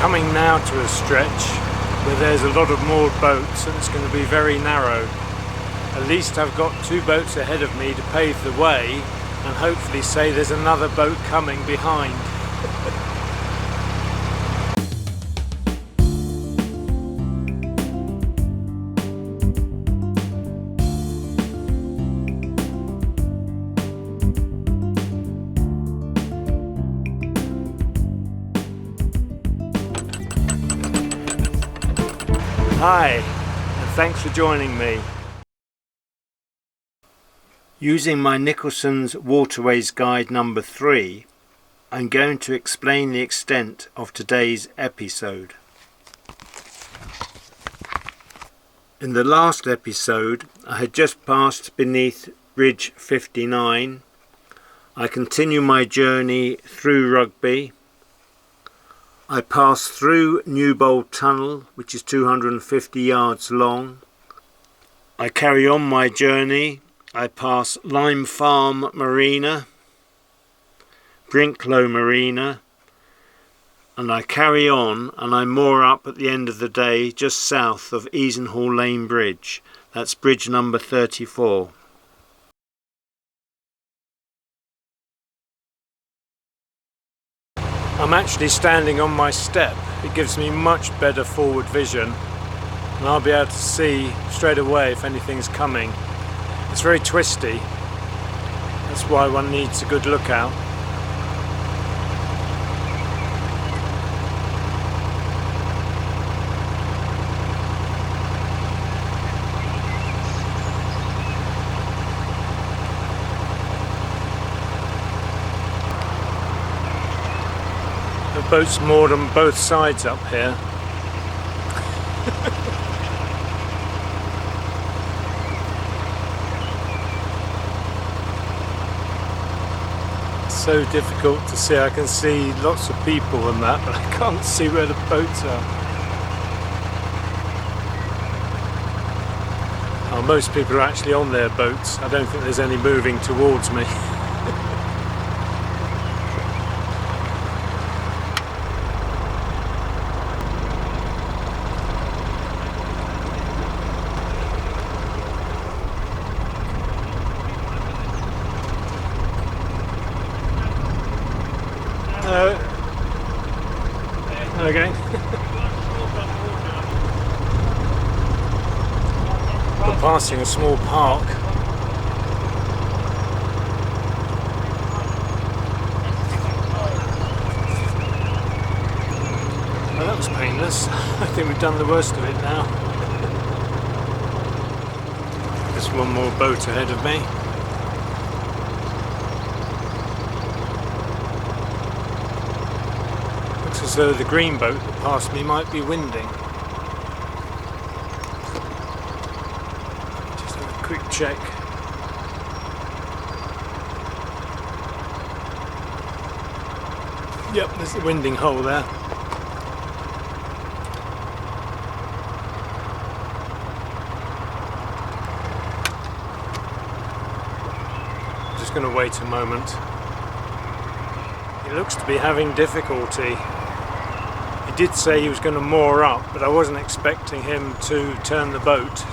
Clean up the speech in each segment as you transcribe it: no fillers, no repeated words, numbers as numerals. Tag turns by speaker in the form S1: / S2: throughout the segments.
S1: coming now to a stretch where there's a lot of moored boats and it's going to be very narrow. At least I've got two boats ahead of me to pave the way and hopefully say there's another boat coming behind. Hi, and thanks for joining me. Using my Nicholson's Waterways Guide number 3, I'm going to explain the extent of today's episode. In the last episode, I had just passed beneath Bridge 59. I continue my journey through Rugby. I pass through Newbold Tunnel, which is 250 yards long. I carry on my journey. I pass Lime Farm Marina, Brinklow Marina, and I carry on and I moor up at the end of the day just south of Easenhall Lane Bridge. That's bridge number 34. I'm actually standing on my step. It gives me much better forward vision and I'll be able to see straight away if anything's coming. It's very twisty, that's why one needs a good lookout. The boat's moored on both sides up here. So difficult to see. I can see lots of people and that, but I can't see where the boats are. Oh, most people are actually on their boats. I don't think there's any moving towards me. Okay. We're passing a small park. Well, that was painless. I think we've done the worst of it now. There's one more boat ahead of me. As though the green boat that passed me might be winding. Just have a quick check. Yep, there's the winding hole there. Just going to wait a moment. He looks to be having difficulty. He did say he was going to moor up, but I wasn't expecting him to turn the boat.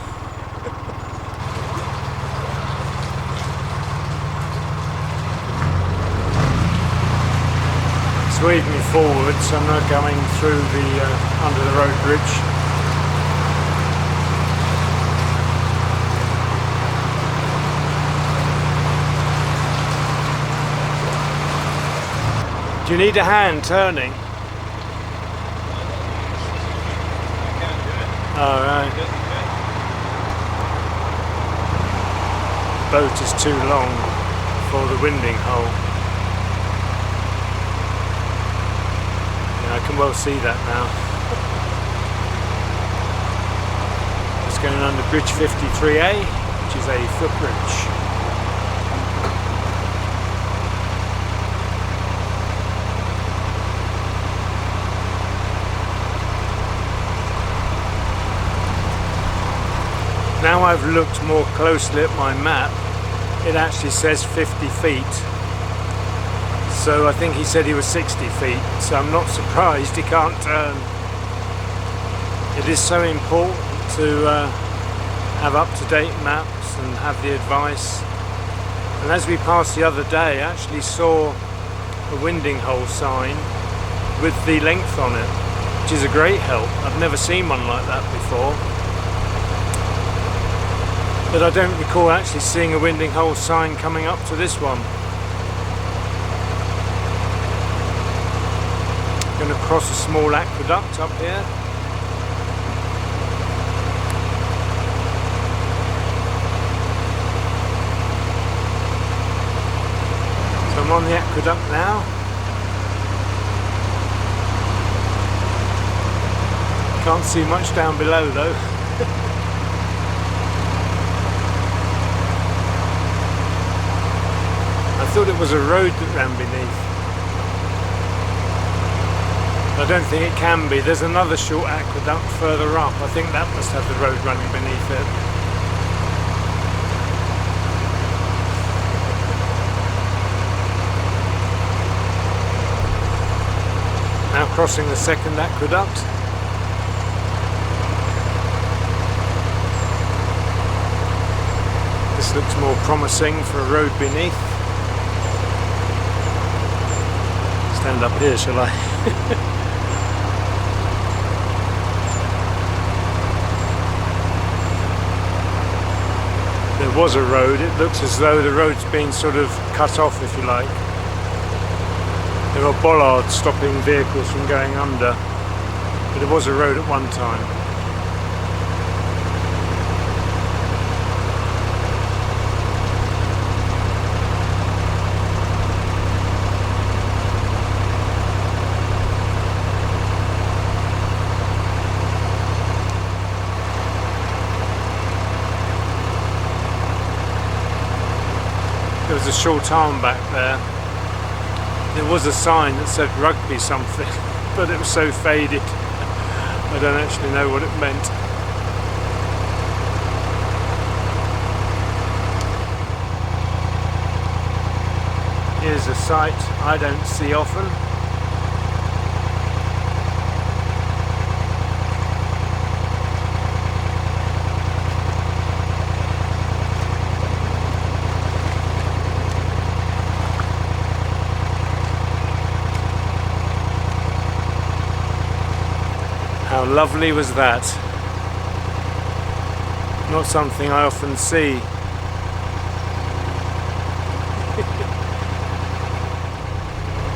S1: It's waving me forward, so I'm not going through the under the road bridge. Do you need a hand turning? All right. The boat is too long for the winding hole. Yeah, I can well see that now. It's going under bridge 53A, which is a footbridge. Now I've looked more closely at my map, it actually says 50 feet. So I think he said he was 60 feet, so I'm not surprised he can't turn. It is so important to have up-to-date maps and have the advice. And as we passed the other day, I actually saw a winding hole sign with the length on it, which is a great help. I've never seen one like that before. But I don't recall actually seeing a winding hole sign coming up to this one. Going to cross a small aqueduct up here. So I'm on the aqueduct now. Can't see much down below though. I thought it was a road that ran beneath. I don't think it can be. There's another short aqueduct further up. I think that must have the road running beneath it. Now crossing the second aqueduct. This looks more promising for a road beneath. Stand up here, shall I? There was a road. It looks as though the road's been sort of cut off, if you like. There are bollards stopping vehicles from going under, but it was a road at one time. There was a short arm back there. There was a sign that said Rugby something, but it was so faded I don't actually know what it meant. Here's a sight I don't see often. How lovely was that? Not something I often see.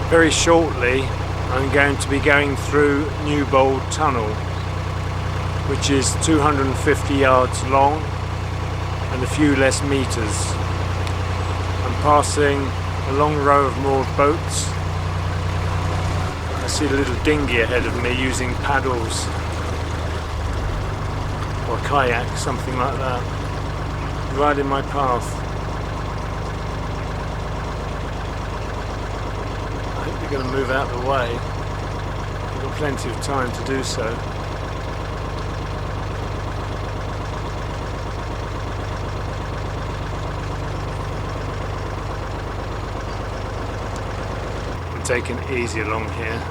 S1: Very shortly I'm going to be going through Newbold Tunnel, which is 250 yards long and a few less meters. I'm passing a long row of moored boats. I see a little dinghy ahead of me using paddles or a kayak, something like that, right in my path. I hope they're going to move out of the way. I've got plenty of time to do so. I'm taking it easy along here.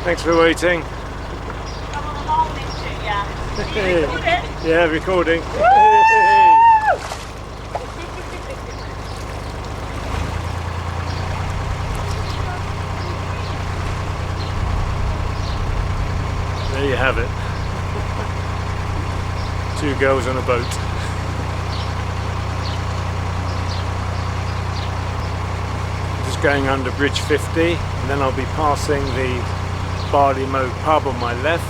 S1: Thanks for waiting.
S2: Come on along, didn't you? You record it?
S1: Yeah, recording. There you have it. 2 girls on a boat. Just going under Bridge 50, and then I'll be passing the Barley Mow pub on my left.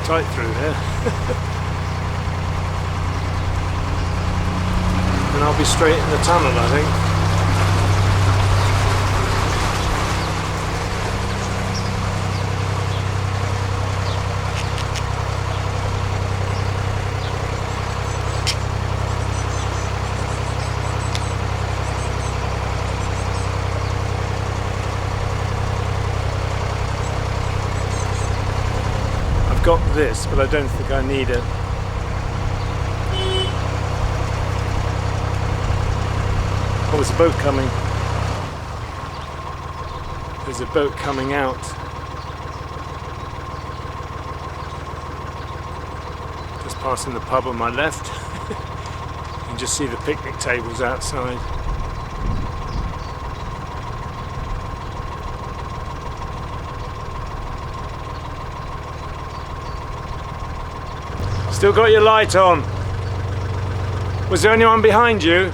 S1: Tight through here. And I'll be straight in the tunnel, I think. got this, but I don't think I need it. Oh, there's a boat coming. There's a boat coming out. Just passing the pub on my left. You can just see the picnic tables outside. Still got your light on. Was there anyone behind you?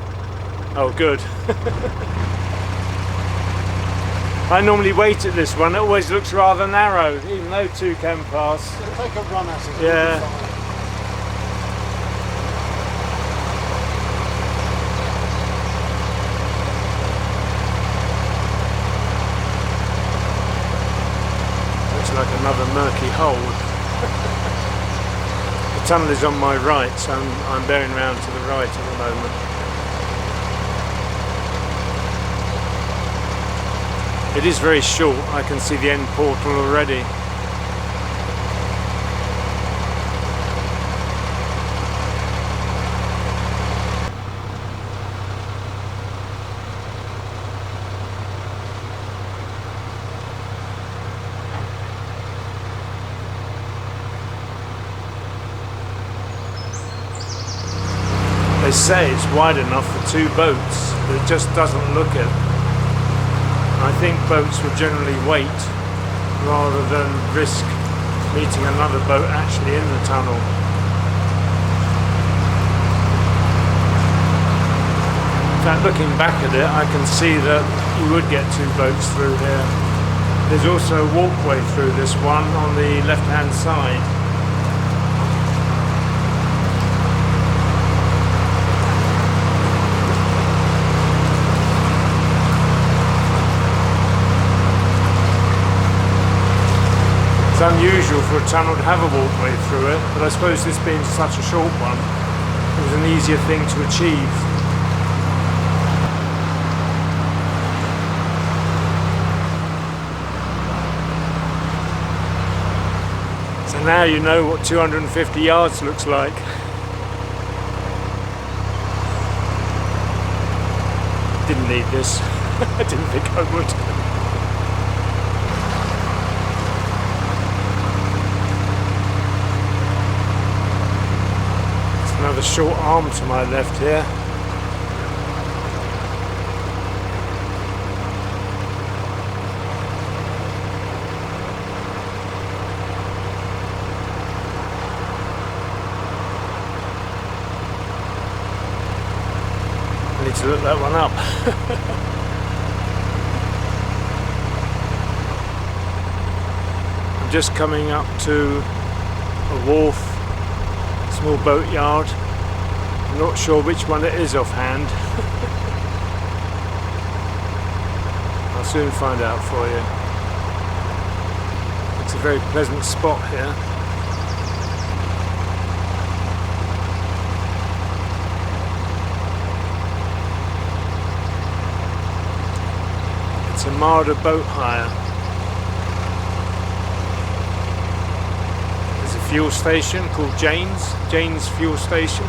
S1: Oh, good. I normally wait at this one. It always looks rather narrow, even though two can pass.
S3: Take a run at it.
S1: Yeah. Looks like another murky hole. The tunnel is on my right, so I'm bearing round to the right at the moment. It is very short. I can see the end portal already. They say it's wide enough for two boats, but it just doesn't look it. I think boats would generally wait rather than risk meeting another boat actually in the tunnel. In fact, looking back at it, I can see that you would get two boats through here. There's also a walkway through this one on the left-hand side. It's unusual for a tunnel to have a walkway through it, but I suppose this being such a short one, it was an easier thing to achieve. So now you know what 250 yards looks like. Didn't need this. I didn't think I would. Another short arm to my left here. I need to look that one up. I'm just coming up to a wharf. Small boat yard. I'm not sure which one it is offhand. I'll soon find out for you. It's a very pleasant spot here. It's a Marina boat hire. Fuel station called Jane's fuel station.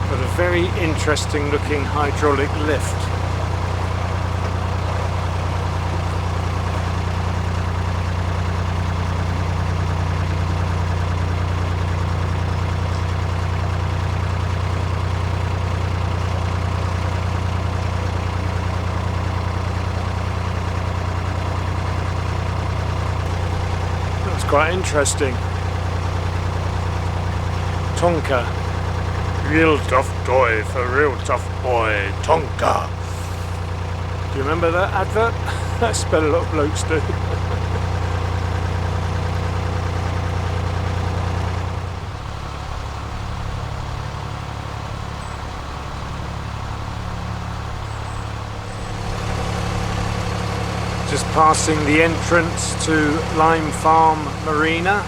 S1: Got a very interesting looking hydraulic lift. Quite interesting. Tonka. Real tough toy for real tough boy. Tonka. Do you remember that advert? I bet a lot of blokes do. Just passing the entrance to Lime Farm Marina.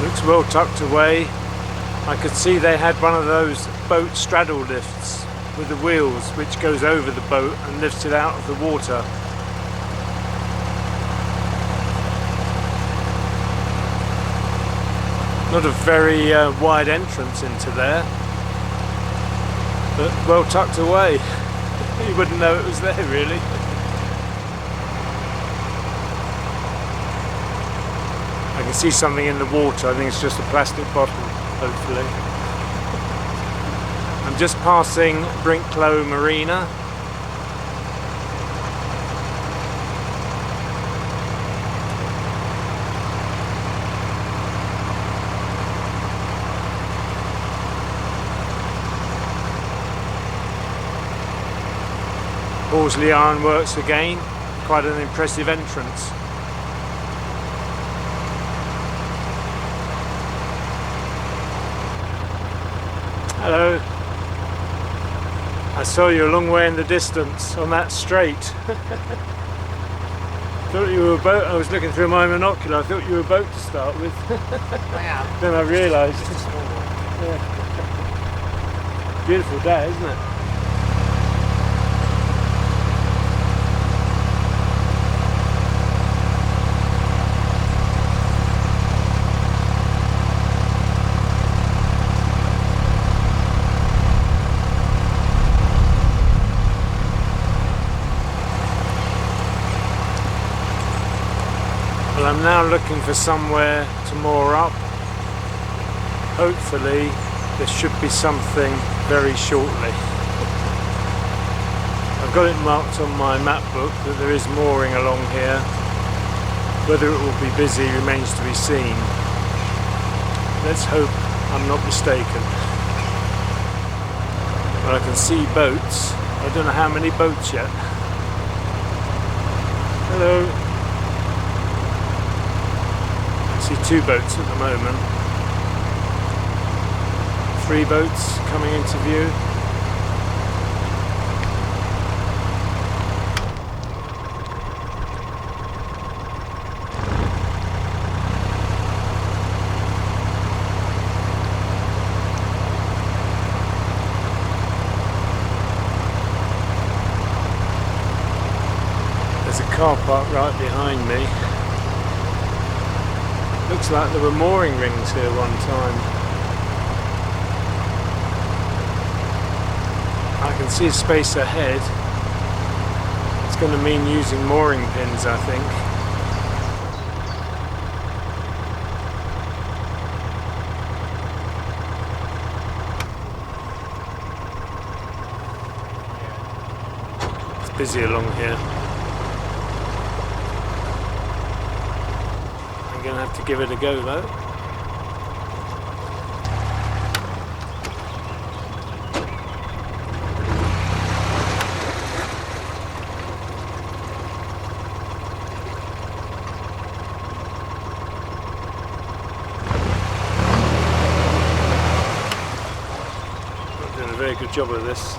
S1: Looks well tucked away. I could see they had one of those boat straddle lifts with the wheels which goes over the boat and lifts it out of the water. Not a very wide entrance into there, but well tucked away. You wouldn't know it was there really. I can see something in the water. I think it's just a plastic bottle, hopefully. I'm just passing Brinklow Marina. Horsley Ironworks again, quite an impressive entrance. Hello. I saw you a long way in the distance on that straight. Thought you were a boat. I was looking through my monocular. I thought you were a boat to start with.
S3: I am.
S1: Then I realised.
S3: Just a small one.
S1: Yeah. Beautiful day, isn't it? Well, I'm now looking for somewhere to moor up. Hopefully there should be something very shortly. I've got it marked on my map book that there is mooring along here. Whether it will be busy remains to be seen. Let's hope I'm not mistaken. But I can see boats. I don't know how many boats yet. Hello. I see 2 boats at the moment. 3 boats coming into view. There's a car park right behind me. Looks like there were mooring rings here one time. I can see a space ahead. It's going to mean using mooring pins, I think. It's busy along here. I'm going to have to give it a go though. I'm doing a very good job of this.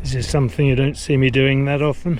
S1: This is something you don't see me doing that often.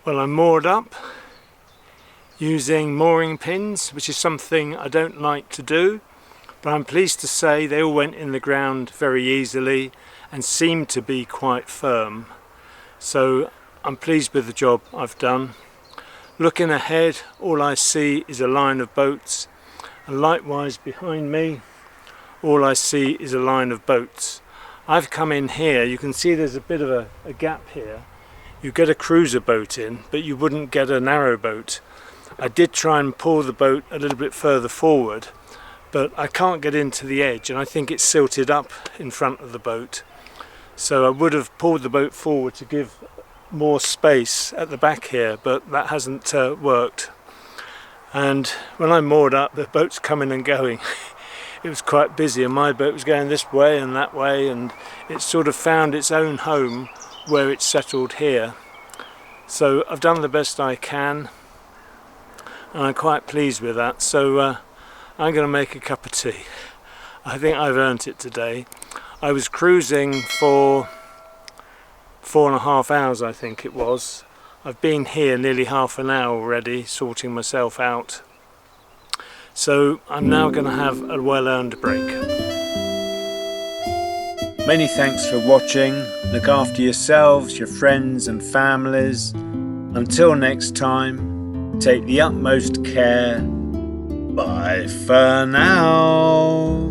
S1: Well, I'm moored up using mooring pins, which is something I don't like to do, but I'm pleased to say they all went in the ground very easily and seemed to be quite firm. So I'm pleased with the job I've done. Looking ahead, all I see is a line of boats, and likewise behind me, all I see is a line of boats. I've come in here, you can see there's a bit of a gap here. You get a cruiser boat in, but you wouldn't get a narrowboat. I did try and pull the boat a little bit further forward, but I can't get into the edge, and I think it's silted up in front of the boat. So I would have pulled the boat forward to give more space at the back here, but that hasn't worked. And when I moored up, the boat's coming and going. It was quite busy, and my boat was going this way and that way, and it sort of found its own home where it's settled here. So I've done the best I can, and I'm quite pleased with that. So I'm going to make a cup of tea. I think I've earned it today. I was cruising for 4.5 hours, I think it was. I've been here nearly half an hour already, sorting myself out. So I'm now going to have a well-earned break. Many thanks for watching. Look after yourselves, your friends and families. Until next time, take the utmost care. Bye for now.